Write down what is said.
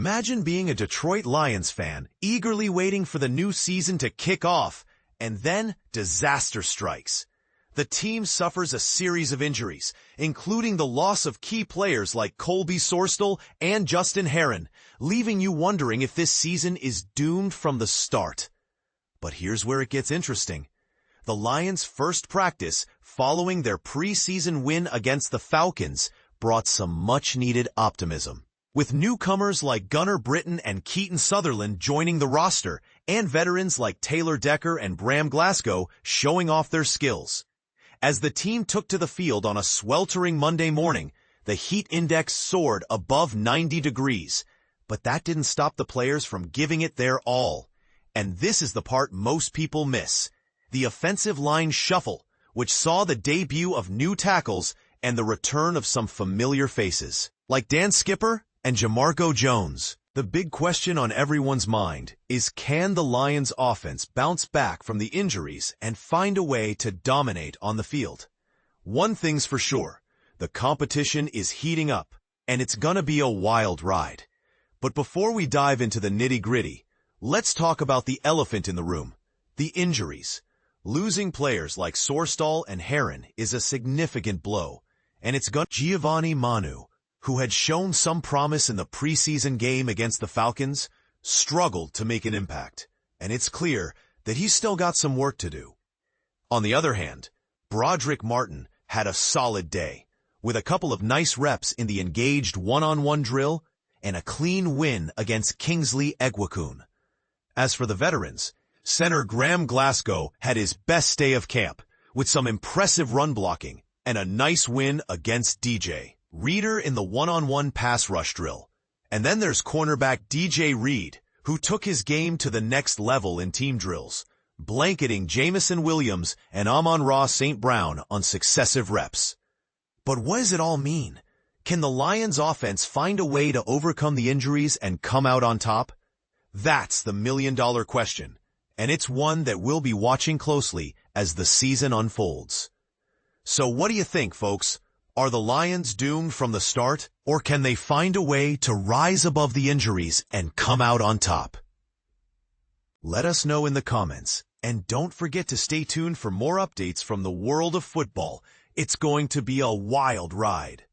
Imagine being a Detroit Lions fan, eagerly waiting for the new season to kick off, and then disaster strikes. The team suffers a series of injuries, including the loss of key players like Colby Sorsdal and Justin Herron, leaving you wondering if this season is doomed from the start. But here's where it gets interesting. The Lions' first practice, following their preseason win against the Falcons, brought some much-needed optimism. With newcomers like Britton and Keaton Sutherland joining the roster, and veterans like Taylor Decker and Glasgow showing off their skills. As the team took to the field on a sweltering Monday morning, the heat index soared above 90 degrees. But that didn't stop the players from giving it their all. And this is the part most people miss. The offensive line shuffle, which saw the debut of new tackles and the return of some familiar faces, like Dan Skipper and Jamarco Jones. The big question on everyone's mind is, can the Lions offense bounce back from the injuries and find a way to dominate on the field? One thing's for sure, the competition is heating up, and it's gonna be a wild ride. But before we dive into the nitty-gritty, let's talk about the elephant in the room, the injuries. Losing players like Sorsdal and Herron is a significant blow, and it's gonna Giovanni Manu, who had shown some promise in the preseason game against the Falcons, struggled to make an impact, and it's clear that he's still got some work to do. On the other hand, Brodric Martin had a solid day, with a couple of nice reps in the engaged one-on-one drill and a clean win against Kingsley Eguakun. As for the veterans, center Glasgow had his best day of camp, with some impressive run blocking and a nice win against DJ Reader in the one-on-one pass rush drill. And then there's cornerback DJ Reed, who took his game to the next level in team drills, blanketing Jameson Williams and Amon-Ra St. Brown on successive reps. But what does it all mean? Can the Lions offense find a way to overcome the injuries and come out on top? That's the million-dollar question, and it's one that we'll be watching closely as the season unfolds. So what do you think, folks? Are the Lions doomed from the start, or can they find a way to rise above the injuries and come out on top? Let us know in the comments, and don't forget to stay tuned for more updates from the world of football. It's going to be a wild ride.